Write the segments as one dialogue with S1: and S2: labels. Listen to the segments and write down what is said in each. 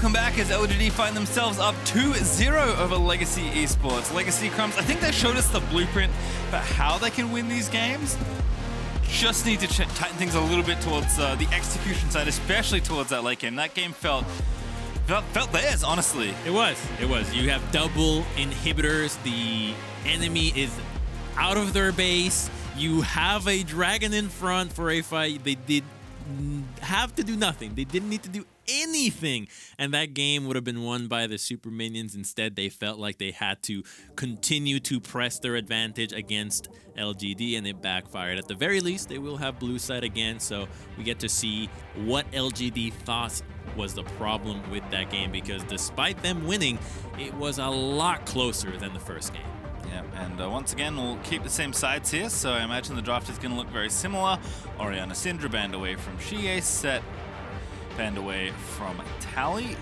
S1: welcome back as LGD find themselves up 2-0 over Legacy Esports. Legacy Crumbs, I think they showed us the blueprint for how they can win these games. Just need to tighten things a little bit towards the execution side, especially towards that late game. That game felt theirs, honestly.
S2: It was. You have double inhibitors. The enemy is out of their base. You have a dragon in front for a fight. They did have to do nothing. They didn't need to do anything, and that game would have been won by the super minions. Instead, they felt like they had to continue to press their advantage against LGD, and it backfired. At the very least, they will have blue side again, so we get to see what LGD thought was the problem with that game, because despite them winning, it was a lot closer than the first game.
S1: Yeah, and once again, we'll keep the same sides here, so I imagine the draft is going to look very similar. Orianna Syndra banned away from xiye, Set banned away from Tally.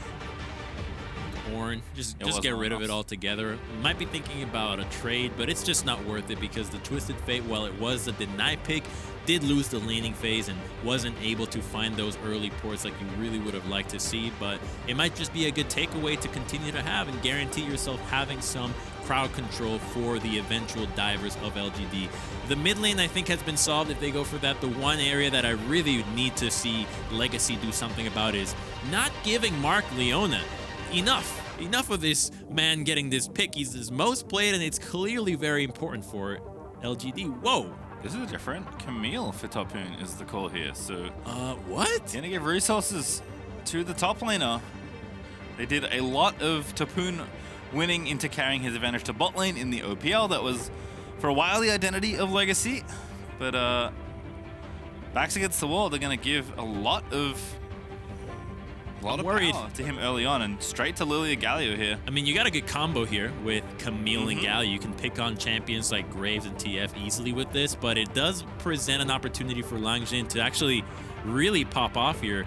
S2: Ornn, just get rid of it altogether. Might be thinking about a trade, but it's just not worth it because the Twisted Fate, while it was a deny pick, did lose the laning phase and wasn't able to find those early ports like you really would have liked to see. But it might just be a good takeaway to continue to have and guarantee yourself having some crowd control for the eventual divers of LGD. The mid lane, I think, has been solved if they go for that. The one area that I really need to see Legacy do something about is not giving Mark Leona enough of this man getting this pick. He's his most played, and it's clearly very important for LGD. Whoa.
S1: This is different. Camille for Topoon is the call here. So,
S2: what?
S1: Gonna give resources to the top laner. They did a lot of Topoon winning into carrying his advantage to bot lane in the OPL. That was, for a while, the identity of Legacy. But backs against the wall, they're gonna give a lot of power to him early on, and straight to Lillia Galio here.
S2: I mean, you got a good combo here with Camille and Galio. You can pick on champions like Graves and TF easily with this, but it does present an opportunity for Langx to actually really pop off here.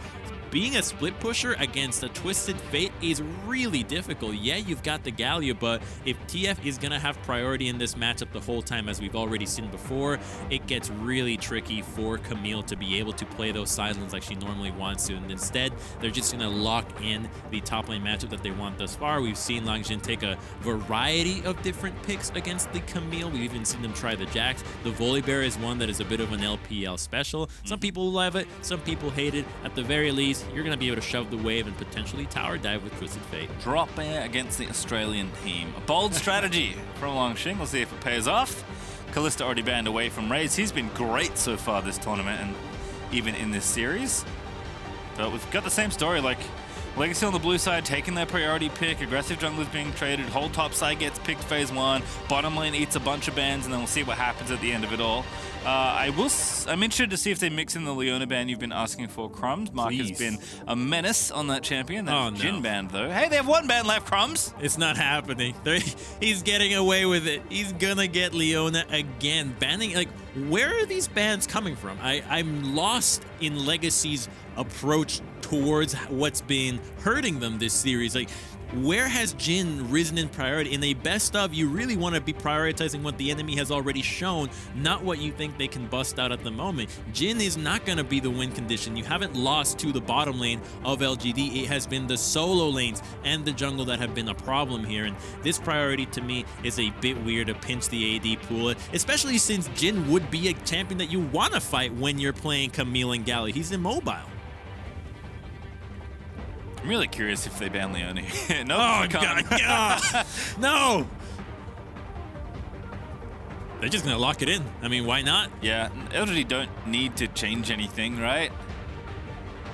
S2: Being a split pusher against a Twisted Fate is really difficult. Yeah, you've got the Galio, but if TF is going to have priority in this matchup the whole time, as we've already seen before, it gets really tricky for Camille to be able to play those side lanes like she normally wants to. And instead, they're just going to lock in the top lane matchup that they want thus far. We've seen Langx take a variety of different picks against the Camille. We've even seen them try the Jax. The Volibear is one that is a bit of an LPL special. Some people love it, some people hate it. At the very least, you're going to be able to shove the wave and potentially tower dive with Twisted Fate.
S1: Drop air against the Australian team. A bold strategy from Langx. We'll see if it pays off. Kalista already banned away from Raes. He's been great so far this tournament and even in this series. But we've got the same story, like Legacy on the blue side taking their priority pick, aggressive junglers being traded, whole top side gets picked phase 1, bottom lane eats a bunch of bans, and then we'll see what happens at the end of it all. I'm interested to see if they mix in the Leona ban you've been asking for, Crumbs. Mark has been a menace on that champion. That's Jhin banned, though. Hey, they have one ban left, Crumbs.
S2: It's not happening. He's getting away with it. He's gonna get Leona again. Banning, like, where are these bans coming from? I'm lost in Legacy's approach towards what's been hurting them this series. Like, where has Jhin risen in priority? In a best of, you really want to be prioritizing what the enemy has already shown, not what you think they can bust out at the moment. Jhin is not going to be the win condition. You haven't lost to the bottom lane of LGD. It has been the solo lanes and the jungle that have been a problem here. And this priority to me is a bit weird to pinch the AD pool, especially since Jhin would be a champion that you want to fight when you're playing Camille and Galio. He's immobile.
S1: I'm really curious if they ban Leona. No,
S2: oh, God. No! They're just going to lock it in. I mean, why not?
S1: Yeah, LGD don't need to change anything, right?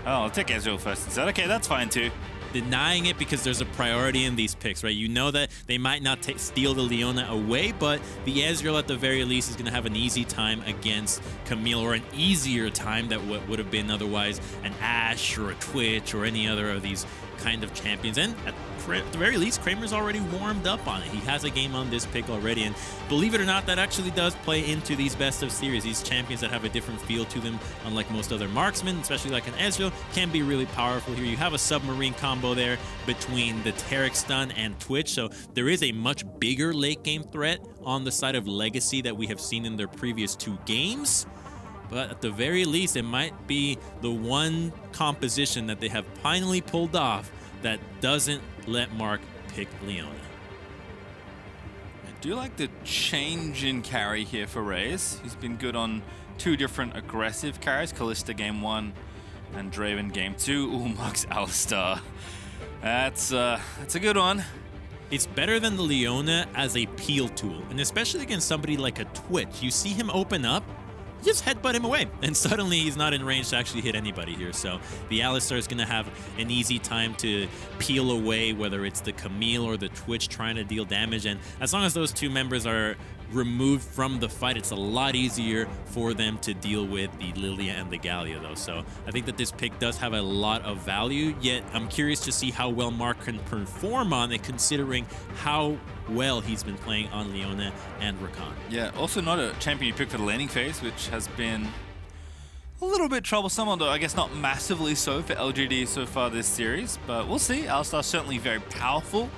S1: Oh, I'll take Ezreal first instead. Okay, that's fine too.
S2: Denying it because there's a priority in these picks, right? You know that they might not steal the Leona away, but the Ezreal at the very least is going to have an easy time against Camille, or an easier time that would have been otherwise an Ashe or a Twitch or any other of these kind of champions. And at the very least, Kramer's already warmed up on it. He has a game on this pick already, and believe it or not, that actually does play into these best of series. These champions that have a different feel to them, unlike most other marksmen, especially like an Ezreal, can be really powerful here. You have a submarine combo there between the Taric stun and Twitch, so there is a much bigger late game threat on the side of Legacy that we have seen in their previous 2 games. But at the very least, it might be the one composition that they have finally pulled off that doesn't let Mark pick Leona.
S1: I do like the change in carry here for Raes. He's been good on 2 different aggressive carries, Kalista game 1 and Draven game 2. Ooh, Mark's Alistar. That's a good one.
S2: It's better than the Leona as a peel tool, and especially against somebody like a Twitch. You see him open up, just headbutt him away, and suddenly he's not in range to actually hit anybody here. So the Alistar is going to have an easy time to peel away, whether it's the Camille or the Twitch trying to deal damage. And as long as those 2 members are removed from the fight, it's a lot easier for them to deal with the Lillia and the Galio, though. So I think that this pick does have a lot of value, yet I'm curious to see how well Mark can perform on it, considering how well he's been playing on Leona and Rakan.
S1: Yeah, also not a champion you pick for the laning phase, which has been a little bit troublesome, although I guess not massively so for LGD so far this series, but we'll see. Alistar's certainly very powerful.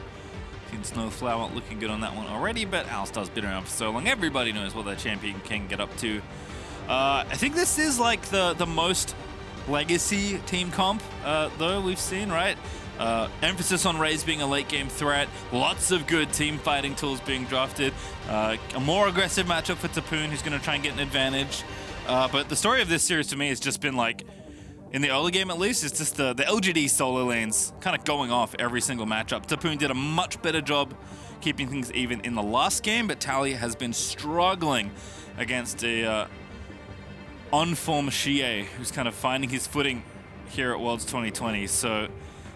S1: Snowflower looking good on that one already, but Alistar's been around for so long. Everybody knows what that champion can get up to. I think this is like the most legacy team comp, though, we've seen, right? Emphasis on Raes being a late game threat, lots of good team fighting tools being drafted, a more aggressive matchup for Topoon, who's going to try and get an advantage. But the story of this series to me has just been like, in the early game at least, it's just the LGD solo lanes kind of going off every single matchup. Topoon did a much better job keeping things even in the last game, but Tally has been struggling against a on-form xiye, who's kind of finding his footing here at Worlds 2020. So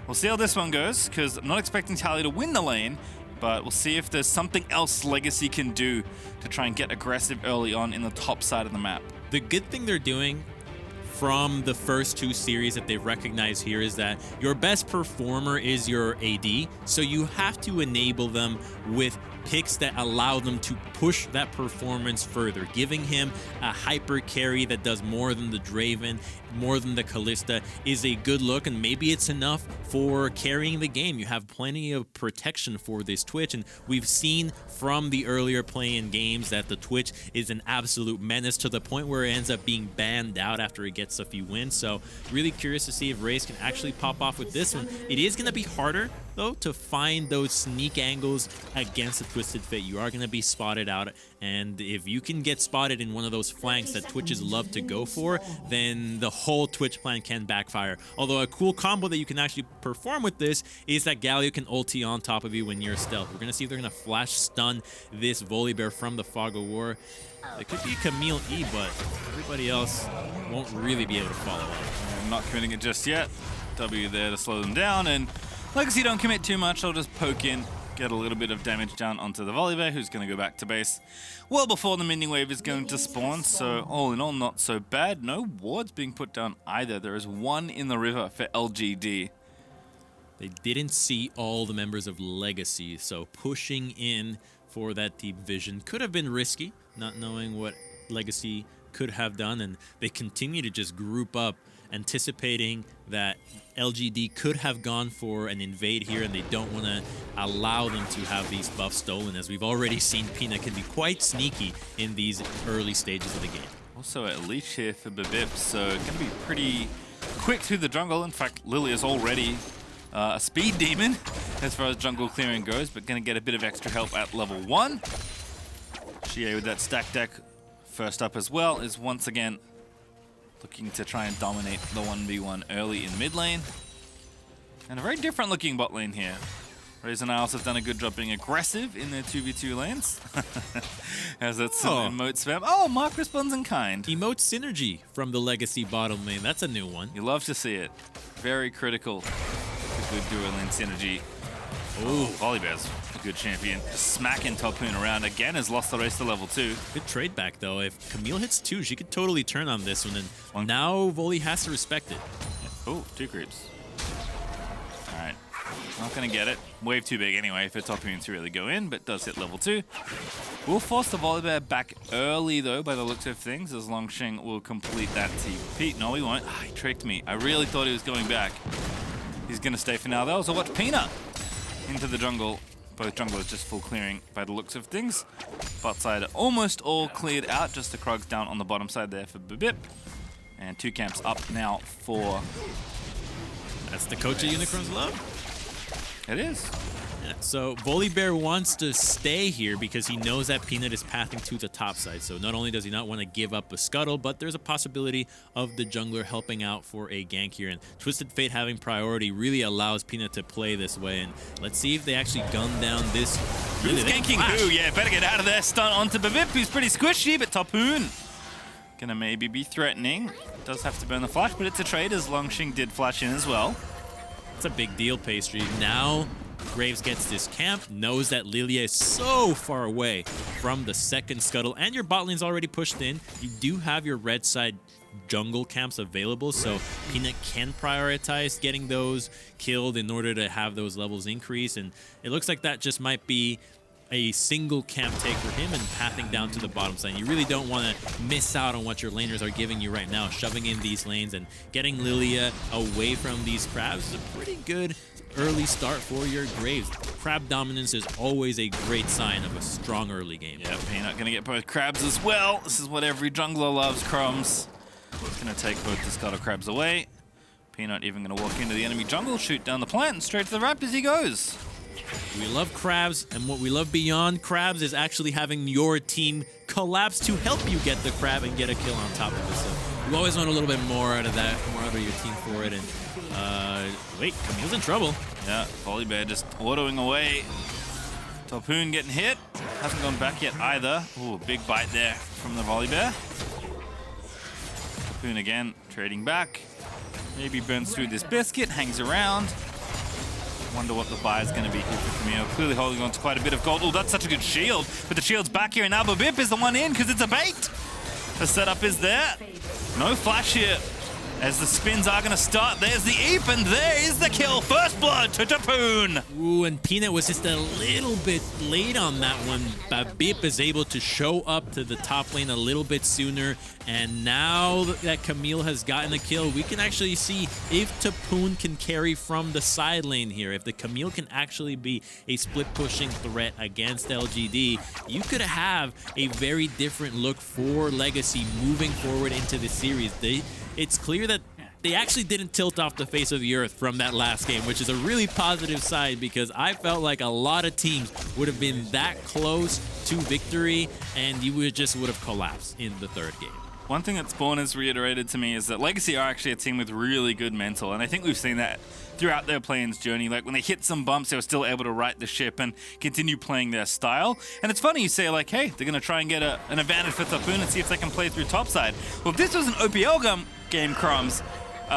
S1: we'll see how this one goes, because I'm not expecting Tally to win the lane, but we'll see if there's something else Legacy can do to try and get aggressive early on in the top side of the map.
S2: The good thing they're doing from the first 2 series that they've recognized here is that your best performer is your AD, so you have to enable them with picks that allow them to push that performance further, giving him a hyper carry that does more than the Draven, more than the Kalista is a good look, and maybe it's enough for carrying the game. You have plenty of protection for this Twitch, and we've seen from the earlier play-in games that the Twitch is an absolute menace to the point where it ends up being banned out after it gets a few wins. So really curious to see if Raes can actually pop off with this one. It is going to be harder, though, to find those sneak angles against a Twisted Fate. You are going to be spotted out, and if you can get spotted in one of those flanks that Twitches love to go for, then the whole Twitch plan can backfire. Although a cool combo that you can actually perform with this is that Galio can ulti on top of you when you're stealth. We're going to see if they're going to flash stun this Volibear from the Fog of War. It could be Camille E, but everybody else won't really be able to follow up.
S1: I'm not committing it just yet. W there to slow them down, and Legacy don't commit too much. They'll just poke in, get a little bit of damage down onto the Volibear, who's going to go back to base well before the minion wave is going to spawn. So all in all, not so bad. No wards being put down either. There is 1 in the river for LGD.
S2: They didn't see all the members of Legacy, so pushing in for that deep vision could have been risky, not knowing what Legacy could have done, and they continue to just group up, anticipating that LGD could have gone for an invade here, and they don't want to allow them to have these buffs stolen. As we've already seen, Pina can be quite sneaky in these early stages of the game.
S1: Also a leash here for Babip, so going to be pretty quick through the jungle. In fact, Lillia is already a speed demon as far as jungle clearing goes, but going to get a bit of extra help at level 1. xiye with that stack deck first up as well is once again looking to try and dominate the 1v1 early in mid lane. And a very different looking bot lane here. Raes and Isles have done a good job being aggressive in their 2v2 lanes. As that's some emote spam. Oh, Mark responds in kind.
S2: Emote synergy from the Legacy bottom lane. That's a new one.
S1: You love to see it. Very critical. A good duo lane synergy. Oh, Volibear's a good champion. Smacking Topoon around again, has lost the race to level 2.
S2: Good trade back though. If Camille hits 2, she could totally turn on this one, and now Volley has to respect it.
S1: Oh, 2 creeps. Alright. Not gonna get it. Wave too big anyway for Topoon to really go in, but does hit level 2. We'll force the Volibear back early though, by the looks of things, as Langx will complete that TP. No, he won't. He tricked me. I really thought he was going back. He's gonna stay for now though, so watch Pina into the jungle. Both junglers just full clearing by the looks of things. Bot side almost all cleared out, just the Krogs down on the bottom side there for Babip. And 2 camps up now for...
S2: That's the coach of Unicron's love.
S1: It is.
S2: Yeah, so Volibear wants to stay here because he knows that Peanut is pathing to the top side. So not only does he not want to give up a scuttle, but there's a possibility of the jungler helping out for a gank here. And Twisted Fate having priority really allows Peanut to play this way. And let's see if they actually gun down this.
S1: Who's ganking who? Yeah, better get out of there. Stun onto Babip, who's pretty squishy, but Topoon gonna maybe be threatening. Does have to burn the flash, but it's a trade as Langx did flash in as well.
S2: It's a big deal, Pastry. Now Graves gets this camp, knows that Lillia is so far away from the second scuttle, and your bot lane's already pushed in. You do have your red side jungle camps available, so Peanut can prioritize getting those killed in order to have those levels increase, and it looks like that just might be a single camp take for him and pathing down to the bottom side. You really don't want to miss out on what your laners are giving you right now. Shoving in these lanes and getting Lillia away from these crabs is a pretty good early start for your Graves. Crab dominance is always a great sign of a strong early game.
S1: Yeah, Peanut gonna get both crabs as well. This is what every jungler loves, Crumbs. Gonna take both the scuttle crabs away. Peanut even gonna walk into the enemy jungle, shoot down the plant, and straight to the ramp as he goes.
S2: We love crabs, and what we love beyond crabs is actually having your team collapse to help you get the crab and get a kill on top of it. So you always want a little bit more out of that, more out of your team for it. And wait, Camille's in trouble.
S1: Yeah, Volibear just autoing away. Topoon getting hit. Hasn't gone back yet either. Ooh, big bite there from the Volibear. Topoon again, trading back. Maybe burns through this biscuit, hangs around. Wonder what the buy is going to be here for Camille. Clearly holding on to quite a bit of gold. Oh, that's such a good shield. But the shield's back here, and now Babip is the one in because it's a bait. The setup is there. No flash here. As the spins are going to start, there's the Eep, and there is the kill. First blood to Topoon.
S2: Ooh, and Peanut was just a little bit late on that one. Babip is able to show up to the top lane a little bit sooner, and now that Camille has gotten a kill, we can actually see if Topoon can carry from the side lane here. If the Camille can actually be a split-pushing threat against LGD, you could have a very different look for Legacy moving forward into the series. It's clear that they actually didn't tilt off the face of the earth from that last game, which is a really positive side because I felt like a lot of teams would have been that close to victory and you would have collapsed in the third game.
S1: One thing that Spawn has reiterated to me is that Legacy are actually a team with really good mental, and I think we've seen that throughout their playing's journey. Like when they hit some bumps, they were still able to right the ship and continue playing their style. And it's funny you say like, hey, they're going to try and get an advantage for Topoon and see if they can play through topside. Well, if this was an OPL game, Crumbs,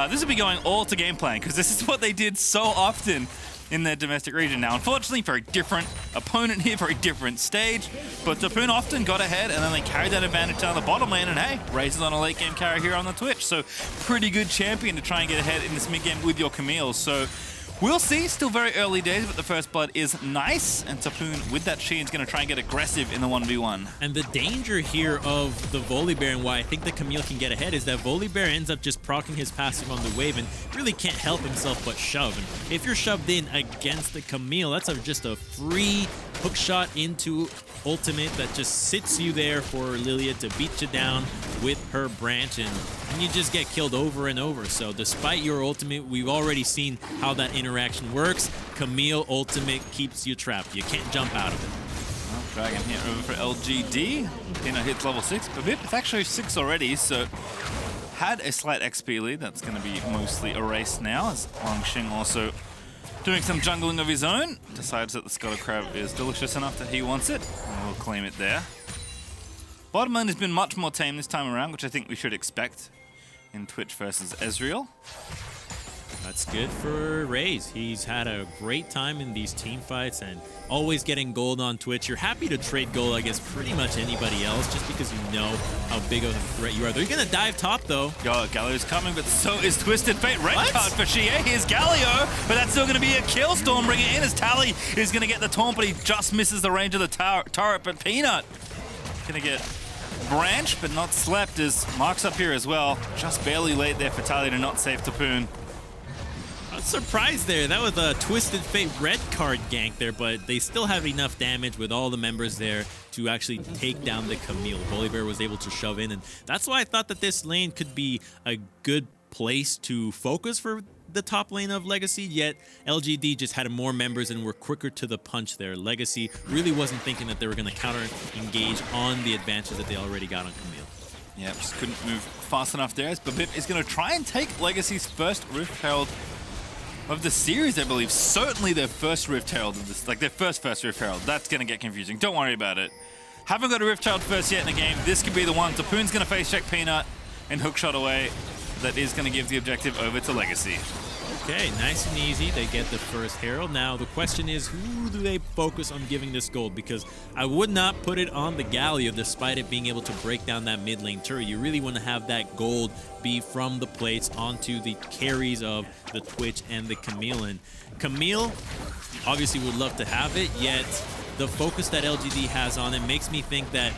S1: this would be going all to game plan because this is what they did so often in their domestic region. Now, unfortunately, very different opponent here, very different stage, but Topoon often got ahead and then they carried that advantage down the bottom lane, and hey, Raes is on a late game carry here on the Twitch, so pretty good champion to try and get ahead in this mid game with your Camille. So we'll see, still very early days, but the first blood is nice, and Topoon with that xiye is going to try and get aggressive in the 1v1. And
S2: the danger here of the Volibear and why I think that Camille can get ahead is that Volibear ends up just proccing his passive on the wave and really can't help himself but shove. And if you're shoved in against the Camille, that's just a free hook shot into ultimate that just sits you there for Lillia to beat you down with her branch, and you just get killed over and over. So despite your ultimate, we've already seen how that interaction works. Camille ultimate keeps you trapped. You can't jump out of it.
S1: Well, Dragon here over for LGD. Peanut hits level 6. Babip, it's actually 6 already, so had a slight XP lead. That's going to be mostly erased now, as Langx also doing some jungling of his own. Decides that the Scuttle Crab is delicious enough that he wants it, and we'll claim it there. Bottom lane has been much more tame this time around, which I think we should expect in Twitch versus Ezreal.
S2: That's good for Raes. He's had a great time in these team fights and always getting gold on Twitch. You're happy to trade gold against pretty much anybody else just because you know how big of a threat you are. They're going to dive top, though.
S1: Yo, Galio's coming, but so is Twisted Fate. Red card for xiye. Here's Galio, but that's still going to be a kill. Storm bringing it in as Tally is going to get the taunt, but he just misses the range of the turret. But Peanut going to get branched, but not slept, as Mark's up here as well. Just barely late there for Tally to not save Topoon.
S2: I was surprised there. That was a Twisted Fate red card gank there, but they still have enough damage with all the members there to actually take down the Camille. Volibear was able to shove in, and that's why I thought that this lane could be a good place to focus for the top lane of Legacy, yet LGD just had more members and were quicker to the punch there. Legacy really wasn't thinking that they were going to counter-engage on the advantage that they already got on Camille.
S1: Yeah, just couldn't move fast enough there as Babip is going to try and take Legacy's first Rift Herald of the series, I believe. Certainly their first Rift Herald of this, like their first Rift Herald. That's going to get confusing. Don't worry about it. Haven't got a Rift Herald first yet in the game. This could be the one. Topoon's going to face check Peanut and hookshot away. That is going to give the objective over to Legacy.
S2: Okay, nice and easy. They get the first Herald. Now, the question is, who do they focus on giving this gold? Because I would not put it on the Galio, despite it being able to break down that mid lane turret. You really want to have that gold be from the plates onto the carries of the Twitch and the Camille. And Camille obviously would love to have it, yet the focus that LGD has on it makes me think that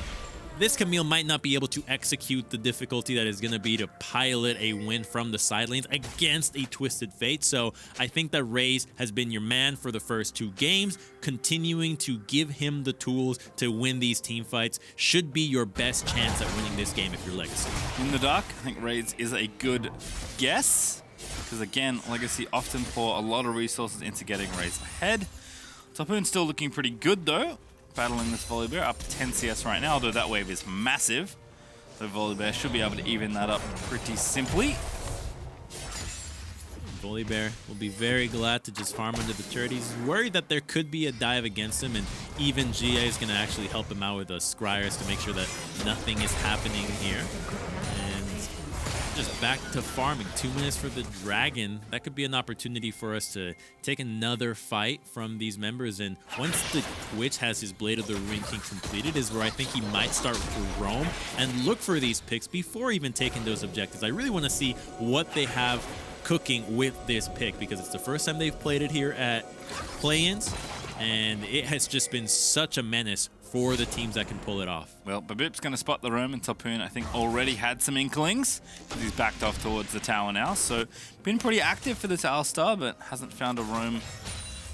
S2: this Camille might not be able to execute the difficulty that is going to be to pilot a win from the side lanes against a Twisted Fate. So I think that Raes has been your man for the first 2 games. Continuing to give him the tools to win these team fights should be your best chance at winning this game if you're Legacy.
S1: In the dark, I think Raes is a good guess. Because again, Legacy often pour a lot of resources into getting Raes ahead. Topoon's still looking pretty good though. Battling this Volibear up 10 CS right now, although that wave is massive. So Volibear should be able to even that up pretty simply.
S2: Volibear will be very glad to just farm under the turret. He's worried that there could be a dive against him, and even xiye is going to actually help him out with a Scryers to make sure that nothing is happening here. Just back to farming. 2 minutes for the Dragon. That could be an opportunity for us to take another fight from these members. And once the Twitch has his Blade of the Ring King completed is where I think he might start to roam and look for these picks before even taking those objectives. I really want to see what they have cooking with this pick, because it's the first time they've played it here at play-ins, and it has just been such a menace for the teams that can pull it off.
S1: Well, Babip's going to spot the roam, and Topoon, I think, already had some inklings. He's backed off towards the tower now, so been pretty active for this Alistar, but hasn't found a roam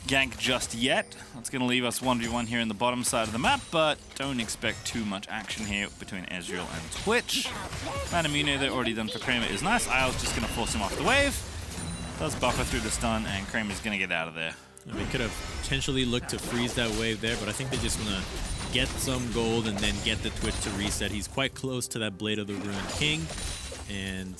S1: gank just yet. That's going to leave us 1v1 here in the bottom side of the map, but don't expect too much action here between Ezreal and Twitch. Manamune, they're already done for Kramer, is nice. Isle's just going to force him off the wave. Does buffer through the stun, and Kramer's going to get out of there.
S2: And we could have potentially looked to freeze that wave there, but I think they just want to get some gold and then get the Twitch to reset. He's quite close to that Blade of the Ruined King, and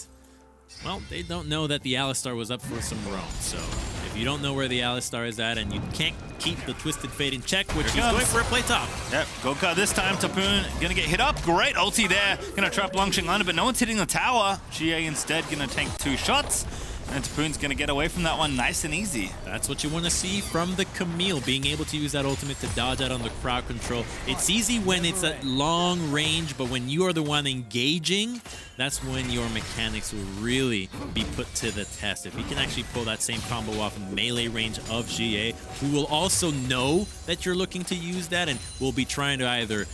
S2: well, they don't know that the Alistar was up for some roam. So if you don't know where the Alistar is at and you can't keep the Twisted Fate in check, which he's going for a play top.
S1: Yep, go card this time. Topoon gonna get hit up. Great ulti there. Gonna trap Langx Liner, but no one's hitting the tower. xiye instead gonna tank 2 shots. And Topoon's going to get away from that one nice and easy.
S2: That's what you want to see from the Camille, being able to use that ultimate to dodge out on the crowd control. It's easy when it's at long range, but when you are the one engaging, that's when your mechanics will really be put to the test. If he can actually pull that same combo off in melee range of xiye, who will also know that you're looking to use that and will be trying to either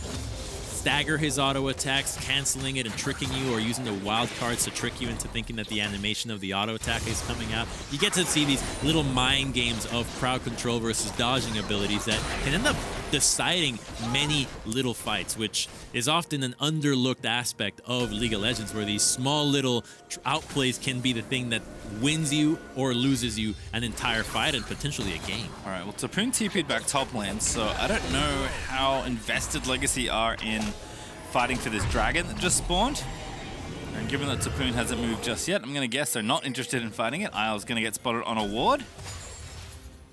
S2: stagger his auto attacks, canceling it and tricking you, or using the wild cards to trick you into thinking that the animation of the auto attack is coming out. You get to see these little mind games of crowd control versus dodging abilities that can end up deciding many little fights, which is often an underlooked aspect of League of Legends, where these small little outplays can be the thing that wins you or loses you an entire fight and potentially a game.
S1: All right, well, Topoon TP'd back top lane, so I don't know how invested Legacy are in fighting for this dragon that just spawned. And given that Topoon hasn't moved just yet, I'm going to guess they're not interested in fighting it. Isle's going to get spotted on a ward.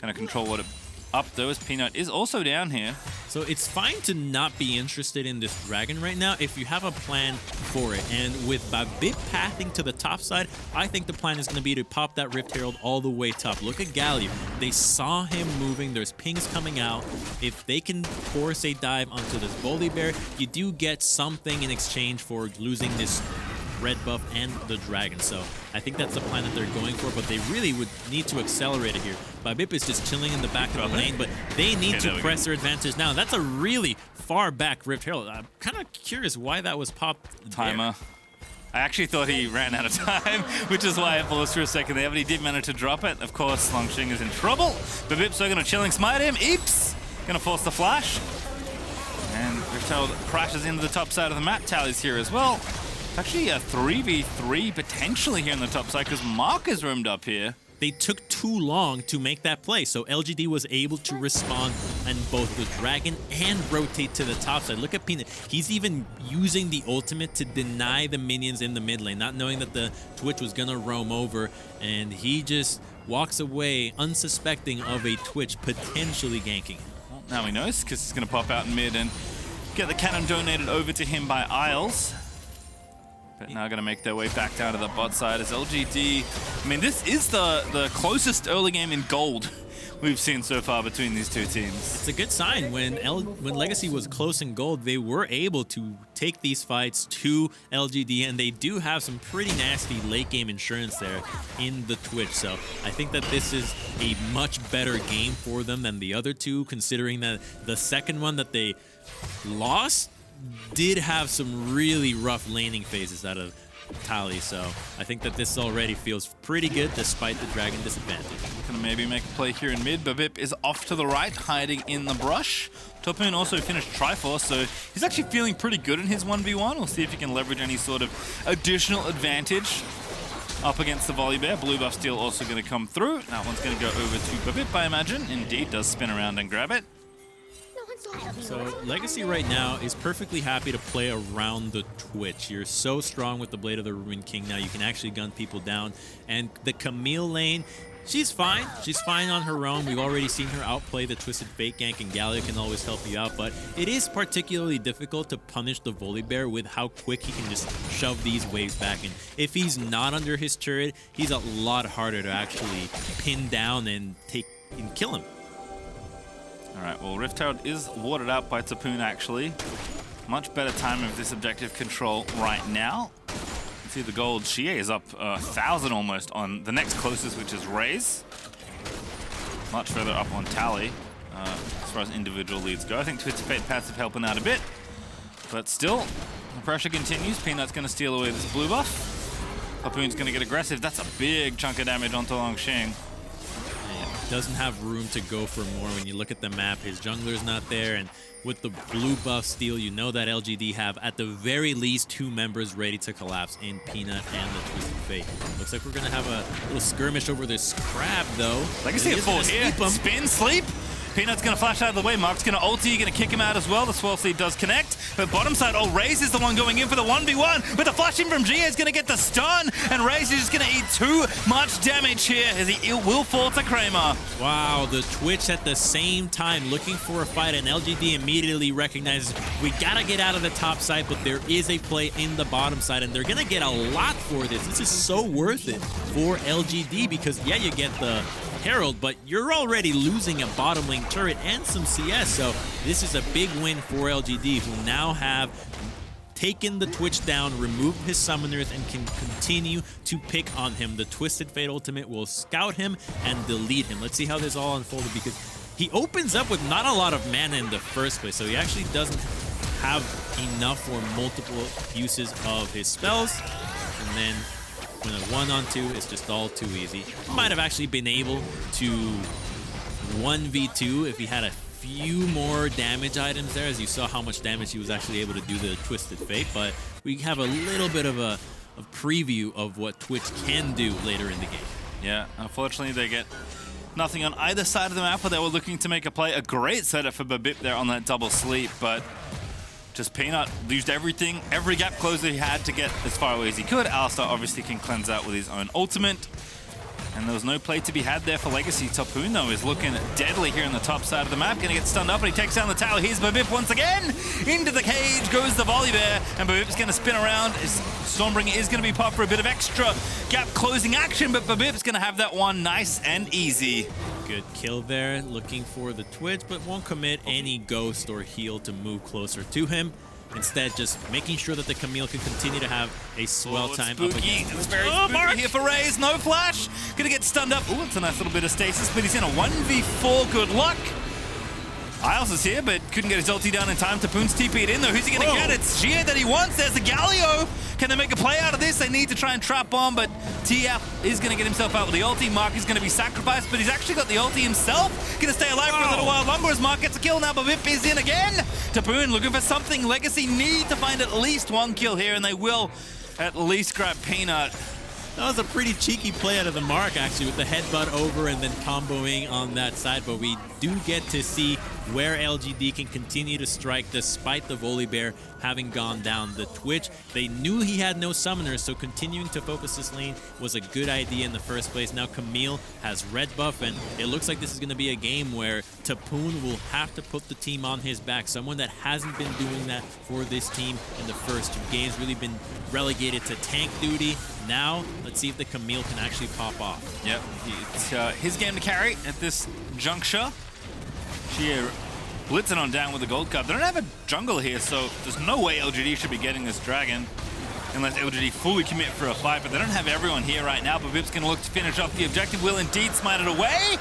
S1: Going to control what it up though, as Peanut is also down here.
S2: So it's fine to not be interested in this dragon right now if you have a plan for it. And with Babip pathing to the top side, I think the plan is going to be to pop that Rift Herald all the way top. Look at Galio. They saw him moving. There's pings coming out. If they can force a dive onto this Volibear, you do get something in exchange for losing this red buff and the dragon. So I think that's the plan that they're going for, but they really would need to accelerate it here. Babip is just chilling in the back of the lane, but they need to press their advantage now. That's a really far back Rift Herald. I'm kind of curious why that was popped
S1: timer. I actually thought he ran out of time, which is why I paused for a second there, but he did manage to drop it. Of course, Langx is in trouble. Babip's going to chilling smite him. Eeps! Going to force the flash. And Rift Herald crashes into the top side of the map. Tally's here as well. Actually a 3v3 potentially here on the top side, because Mark is roamed up here.
S2: they took too long to make that play. So LGD was able to respond on both the dragon and rotate to the top side. Look at Peanut. He's even using the ultimate to deny the minions in the mid lane, not knowing that the Twitch was going to roam over. And he just walks away unsuspecting of a Twitch potentially ganking.
S1: Well, now he knows, because he's going to pop out in mid and get the cannon donated over to him by Isles. But now going to make their way back down to the bot side as LGD. I mean, this is the closest early game in gold we've seen so far between these two teams.
S2: It's a good sign. When Legacy was close in gold, they were able to take these fights to LGD, and they do have some pretty nasty late game insurance there in the Twitch. So I think that this is a much better game for them than the other two, considering that the second one that they lost did have some really rough laning phases out of Tali, so I think that this already feels pretty good despite the dragon disadvantage.
S1: Gonna maybe make a play here in mid. Babip is off to the right, hiding in the brush. Topoon also finished Triforce, so he's actually feeling pretty good in his 1v1. We'll see if he can leverage any sort of additional advantage up against the Volibear. Blue buff steal also going to come through. That one's going to go over to Babip, I imagine. Indeed, does spin around and grab it.
S2: So Legacy right now is perfectly happy to play around the Twitch. You're so strong with the Blade of the Ruined King now. You can actually gun people down. And the Camille lane, she's fine. She's fine on her own. We've already seen her outplay the Twisted Fate gank, and Galio can always help you out. But it is particularly difficult to punish the Volibear with how quick he can just shove these waves back in. If he's not under his turret, he's a lot harder to actually pin down and kill him.
S1: Alright, well, Rift Herald is warded out by Topoon, actually. Much better time of this objective control right now. You can see the gold. xiye is up 1,000 almost on the next closest, which is Raes. Much further up on Tally, as far as individual leads go. I think Twisted Fate passive helping out a bit. But still, the pressure continues. Peanut's going to steal away this blue buff. Topoon's going to get aggressive. That's a big chunk of damage onto Langx.
S2: Doesn't have room to go for more. When you look at the map, his jungler's not there, and with the blue buff steal, you know that LGD have at the very least 2 members ready to collapse in Peanut and the Twisted Fate. Looks like we're gonna have a little skirmish over this crab though.
S1: Legacy at 4 here. Spin, sleep. Peanut's going to flash out of the way. Mark's going to ulti, going to kick him out as well. The Swirl Seed does connect. But bottom side, Raes is the one going in for the 1v1. With the flash in from xiye, is going to get the stun. And Raes is just going to eat too much damage here as he will fall to Kramer.
S2: Wow, the Twitch at the same time looking for a fight. And LGD immediately recognizes we got to get out of the top side, but there is a play in the bottom side. And they're going to get a lot for this. This is so worth it for LGD because, yeah, you get the Herald, but you're already losing a bottom lane turret and some CS, so this is a big win for LGD, who now have taken the Twitch down, removed his summoners, and can continue to pick on him. The Twisted Fate ultimate will scout him and delete him. Let's see how this all unfolded, because he opens up with not a lot of mana in the first place, so he actually doesn't have enough for multiple uses of his spells, and then when a 1-on-2, it's just all too easy. Might have actually been able to 1v2 if he had a few more damage items there, as you saw how much damage he was actually able to do the Twisted Fate, but we have a little bit of a preview of what Twitch can do later in the game.
S1: Yeah, unfortunately they get nothing on either side of the map, where they were looking to make a play. A great setup for Babip there on that double sleep, but just Peanut used everything, every gap closer he had to get as far away as he could. Alistar obviously can cleanse out with his own ultimate. And there was no play to be had there for Legacy. Topoon, though, is looking deadly here on the top side of the map. Gonna get stunned up, and he takes down the tower. Here's Babip once again. Into the cage goes the Volibear, and Babip's gonna spin around. Stormbringer is gonna be popped for a bit of extra gap closing action, but Babip's gonna have that one nice and easy.
S2: Good kill there, looking for the Twitch, but won't commit any ghost or heal to move closer to him. Instead, just making sure that the Camille can continue to have a swell time up against.
S1: It's very spooky here for Raes. No flash. Gonna get stunned up. Ooh, it's a nice little bit of stasis, but he's in a 1v4. Good luck. Isles is here, but couldn't get his ulti down in time. Topoon's TP'd in, though. Who's he going to get? It's xiye that he wants. There's the Galio. Can they make a play out of this? They need to try and trap bomb, but TF is going to get himself out with the ulti. Mark is going to be sacrificed, but he's actually got the ulti himself. Going to stay alive for a little while longer as Mark gets a kill. Now Babip is in again. Topoon looking for something. Legacy need to find at least one kill here, and they will at least grab Peanut.
S2: That was a pretty cheeky play out of the Mark, actually, with the headbutt over and then comboing on that side. But we do get to see where LGD can continue to strike despite the Volibear having gone down the Twitch. They knew he had no summoners, so continuing to focus this lane was a good idea in the first place. Now Camille has red buff, and it looks like this is going to be a game where Topoon will have to put the team on his back. Someone that hasn't been doing that for this team in the first 2 games, really been relegated to tank duty. Now, let's see if the Camille can actually pop off.
S1: Yep, it's his game to carry at this juncture. xiye blitzing on down with the gold cup. They don't have a jungle here, so there's no way LGD should be getting this dragon unless LGD fully commit for a fight, but they don't have everyone here right now. Babip's going to look to finish off the objective. Will indeed smite it away.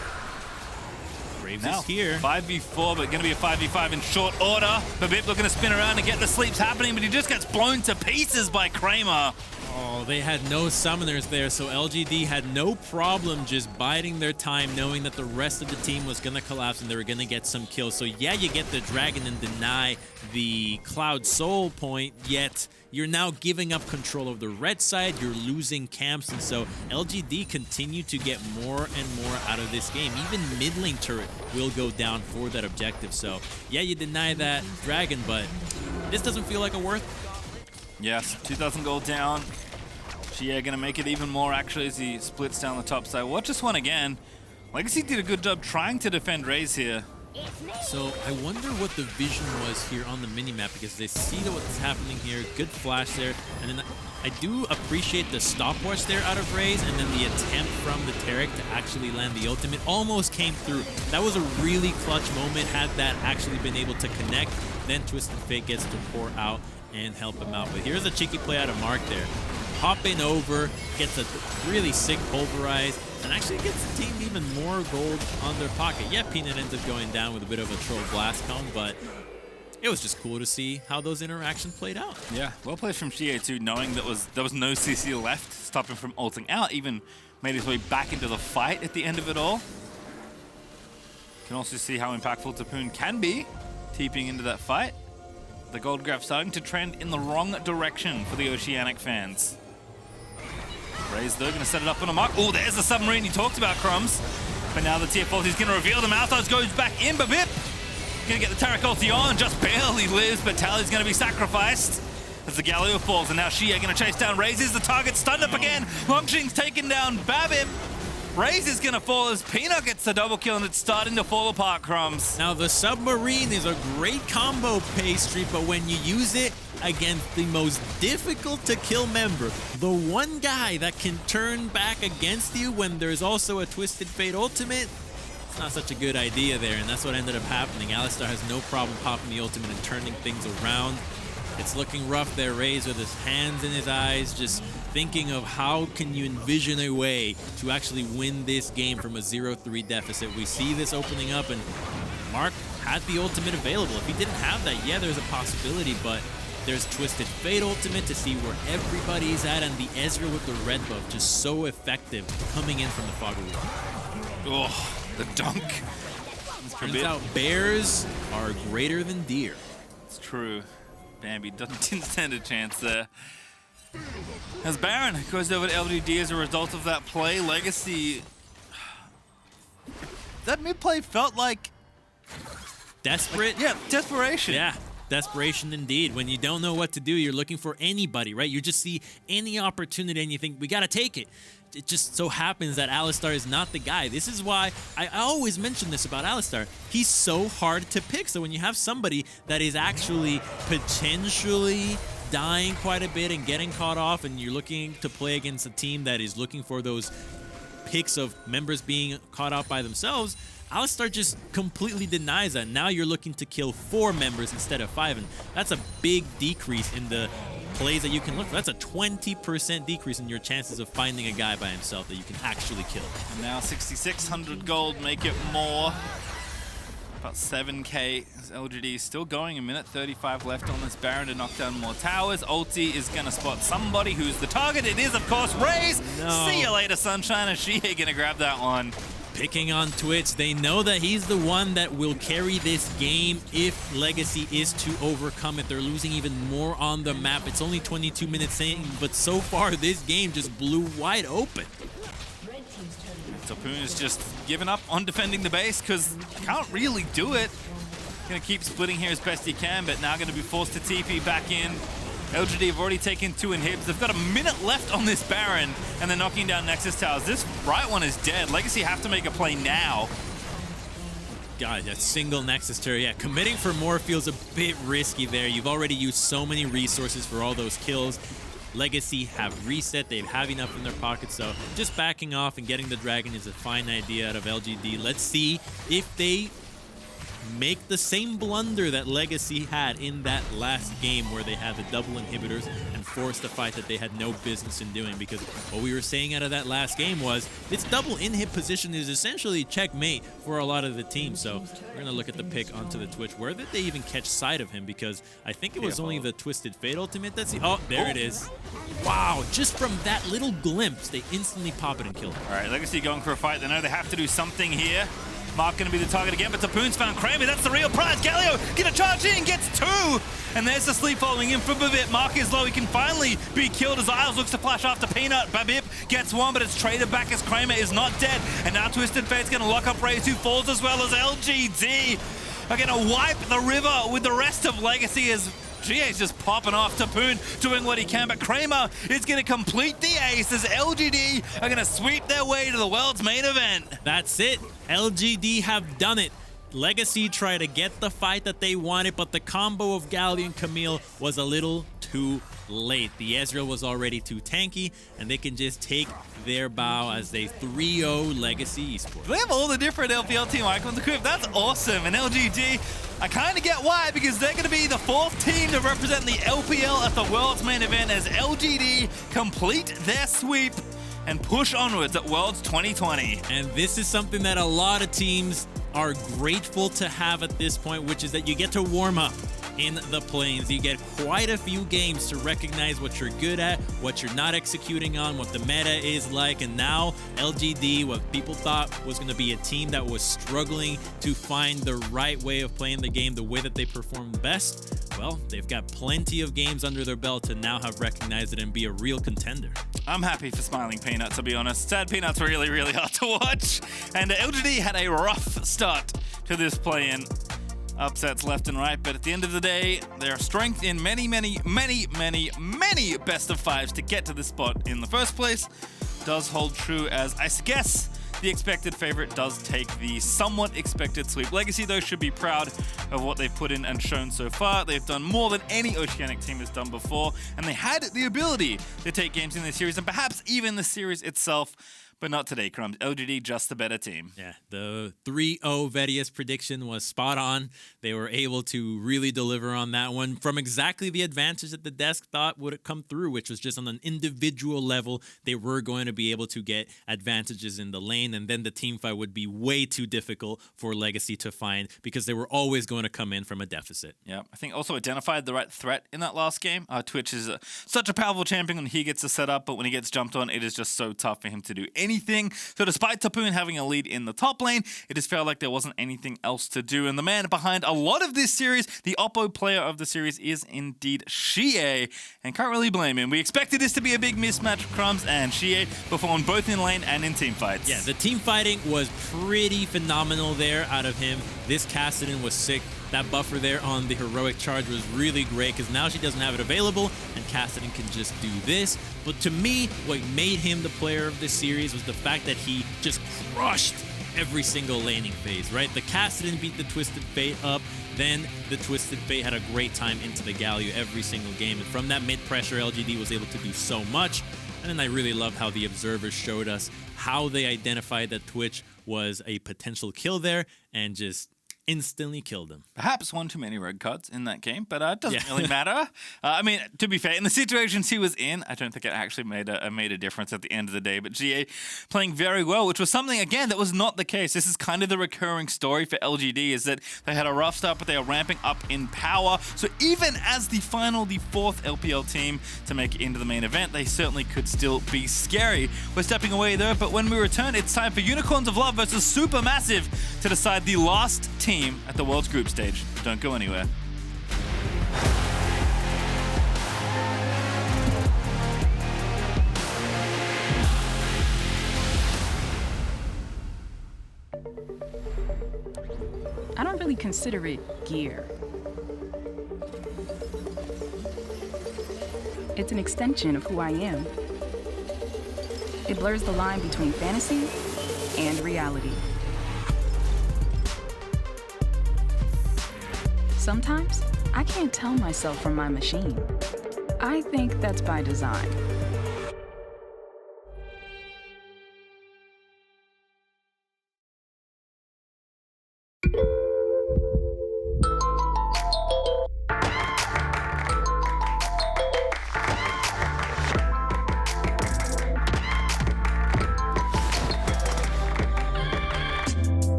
S2: Graves
S1: now,
S2: is here.
S1: 5v4, but going to be a 5v5 in short order. Babip looking to spin around and get the sleeps happening, but he just gets blown to pieces by Kramer.
S2: Oh, they had no summoners there, so LGD had no problem just biding their time, knowing that the rest of the team was going to collapse and they were going to get some kills. So yeah, you get the dragon and deny the Cloud Soul point, yet you're now giving up control of the red side, you're losing camps, and so LGD continue to get more and more out of this game. Even mid lane turret will go down for that objective. So yeah, you deny that dragon, but this doesn't feel like a worth.
S1: Yes, 2,000 gold down. xiye gonna make it even more actually as he splits down the top side. Watch this one again. Legacy did a good job trying to defend Raes here.
S2: So I wonder what the vision was here on the minimap, because they see what's happening here. Good flash there, and then I do appreciate the stopwatch there out of Raes, and then the attempt from the Taric to actually land the ultimate almost came through. That was a really clutch moment. Had that actually been able to connect, then Twisted Fate gets to pour out and help him out. But here's a cheeky play out of Mark there. Hopping over, gets a really sick pulverize, and actually gets the team even more gold on their pocket. Yeah, Peanut ends up going down with a bit of a troll blast cone, but it was just cool to see how those interactions played out.
S1: Yeah, well played from xiye too, knowing that there was no CC left to stop him from ulting out, even made his way back into the fight at the end of it all. Can also see how impactful Topoon can be, TPing into that fight. The gold graph starting to trend in the wrong direction for the Oceanic fans. Raes, though, going to set it up on a mark. Oh, there's the submarine you talked about, Crumbs. But now the tier 4 is going to reveal the Malthus goes back in. Babip going to get the Taric ulti on, just barely lives, but Tally's going to be sacrificed as the Galio falls. And now xiye going to chase down Raes. Is the target stunned up again? Langx's taken down Babip. Raes is going to fall as Peanut gets the double kill, and it's starting to fall apart, Crumbs.
S2: Now, the submarine is a great combo pastry, but when you use it against the most difficult to kill member, the one guy that can turn back against you when there's also a Twisted Fate ultimate, it's not such a good idea there, and that's what ended up happening. Alistar has no problem popping the ultimate and turning things around. It's looking rough there, Raes with his hands in his eyes, just thinking of how can you envision a way to actually win this game from a 0-3 deficit. We see this opening up, and Mark had the ultimate available. If he didn't have that, yeah, there's a possibility, but there's Twisted Fate ultimate to see where everybody's at, and the Ezreal with the red buff, just so effective coming in from the Fog of War.
S1: Oh, the dunk.
S2: Turns out bears are greater than deer.
S1: It's true. Bambi didn't stand a chance there. As Baron goes over to LGD as a result of that play, Legacy... That mid-play felt like...
S2: Desperate?
S1: Yeah, desperation.
S2: Yeah, desperation indeed. When you don't know what to do, you're looking for anybody, right? You just see any opportunity and you think, we gotta take it. It just so happens that Alistar is not the guy. This is why I always mention this about Alistar. He's so hard to pick. So when you have somebody that is actually potentially dying quite a bit and getting caught off, and you're looking to play against a team that is looking for those picks of members being caught out by themselves, Alistar just completely denies that. Now you're looking to kill 4 members instead of 5, and that's a big decrease in the plays that you can look for. That's a 20% decrease in your chances of finding a guy by himself that you can actually kill.
S1: And now 6,600 gold, make it more. About 7k. LGD still going, a minute 35 left on this Baron to knock down more towers. Ulti is going to spot somebody who's the target. It is, of course, Raes.
S2: No.
S1: See you later, Sunshine, and xiye going to grab that one.
S2: picking on Twitch. They know that he's the one that will carry this game if Legacy is to overcome it. They're losing even more on the map. It's only 22 minutes in, but so far this game just blew wide open.
S1: Topoon is just giving up on defending the base because can't really do it. Gonna keep splitting here as best he can, but now gonna be forced to TP back in. LGD have already taken 2 inhibs. They've got a minute left on this Baron, and they're knocking down Nexus towers. This right one is dead. Legacy have to make a play now.
S2: God, that single Nexus turret, yeah, committing for more feels a bit risky there. You've already used so many resources for all those kills. Legacy have reset, they have enough in their pockets, so just backing off and getting the dragon is a fine idea out of LGD. Let's see if they make the same blunder that Legacy had in that last game where they had the double inhibitors and forced a fight that they had no business in doing, because what we were saying out of that last game was this double inhib position is essentially checkmate for a lot of the team. So we're going to look at the pick onto the Twitch. Where did they even catch sight of him? Because I think it was only the Twisted Fate ultimate that's... Oh, there it is. Wow, just from that little glimpse, they instantly pop it and kill him.
S1: All right, Legacy going for a fight. They know they have to do something here. Mark going to be the target again, but Topoon's found Kramer. That's the real prize. Galio gonna charge in, gets 2. And there's the sleep following in from Babip. Mark is low. He can finally be killed as Isles looks to flash after Peanut. Babip gets 1, but it's traded back as Kramer is not dead. And now Twisted Fate's going to lock up Raes, who falls, as well as LGD are going to wipe the river with the rest of Legacy as xiye's just popping off. Topoon doing what he can, but Kramer is going to complete the ace as LGD are going to sweep their way to the world's main event.
S2: That's it. LGD have done it. Legacy tried to get the fight that they wanted, but the combo of Galio and Camille was a little too late. The Ezreal was already too tanky, and they can just take their bow as they 3-0 Legacy Esports.
S1: They have all the different LPL team icons equipped. That's awesome. And LGD, I kind of get why, because they're going to be the 4th team to represent the LPL at the World's main event as LGD complete their sweep and push onwards at Worlds 2020.
S2: And this is something that a lot of teams are grateful to have at this point, which is that you get to warm up in the plains. You get quite a few games to recognize what you're good at, what you're not executing on, what the meta is like, and now LGD, what people thought was going to be a team that was struggling to find the right way of playing the game, the way that they performed best, well, they've got plenty of games under their belt to now have recognized it and be a real contender.
S1: I'm happy for Smiling Peanut, to be honest. Sad Peanut's really, really hard to watch. And LGD had a rough start to this play-in. Upsets left and right, but at the end of the day, their strength in many best of 5s to get to this spot in the first place does hold true, as I guess the expected favorite does take the somewhat expected sweep. Legacy, though, should be proud of what they've put in and shown so far. They've done more than any Oceanic team has done before, and they had the ability to take games in the series and perhaps even the series itself. But not today, Crumbs. LGD, just the better team.
S2: Yeah, the 3-0 Vedius prediction was spot on. They were able to really deliver on that one from exactly the advantage that the desk thought would come through, which was just on an individual level. They were going to be able to get advantages in the lane, and then the team fight would be way too difficult for Legacy to find because they were always going to come in from a deficit.
S1: Yeah, I think also identified the right threat in that last game. Twitch is such a powerful champion when he gets a setup, but when he gets jumped on, it is just so tough for him to do anything. So despite Topoon having a lead in the top lane, it just felt like there wasn't anything else to do. And the man behind a lot of this series, the Oppo player of the series, is indeed xiye, and can't really blame him. We expected this to be a big mismatch for Crumbs, and xiye performed both in lane and in team fights.
S2: Yeah, the team fighting was pretty phenomenal there out of him. This Kassadin was sick. That buffer there on the heroic charge was really great because now she doesn't have it available and Kassadin can just do this. But to me, what made him the player of this series was the fact that he just crushed every single laning phase, right? The Kassadin beat the Twisted Fate up, then the Twisted Fate had a great time into the Galio every single game. And from that mid-pressure, LGD was able to do so much. And then I really loved how the observers showed us how they identified that Twitch was a potential kill there and just instantly killed him.
S1: Perhaps one too many red cards in that game, but it doesn't really matter. I mean, to be fair, in the situations he was in, I don't think it actually made a difference at the end of the day. But xiye playing very well, which was something, again, that was not the case. This is kind of the recurring story for LGD, is that they had a rough start, but they are ramping up in power. So even as the fourth LPL team to make it into the main event, they certainly could still be scary. We're stepping away though, but when we return, it's time for Unicorns of Love versus Supermassive to decide the last team at the World's Group Stage. Don't go anywhere.
S3: I don't really consider it gear. It's an extension of who I am. It blurs the line between fantasy and reality. Sometimes, I can't tell myself from my machine. I think that's by design.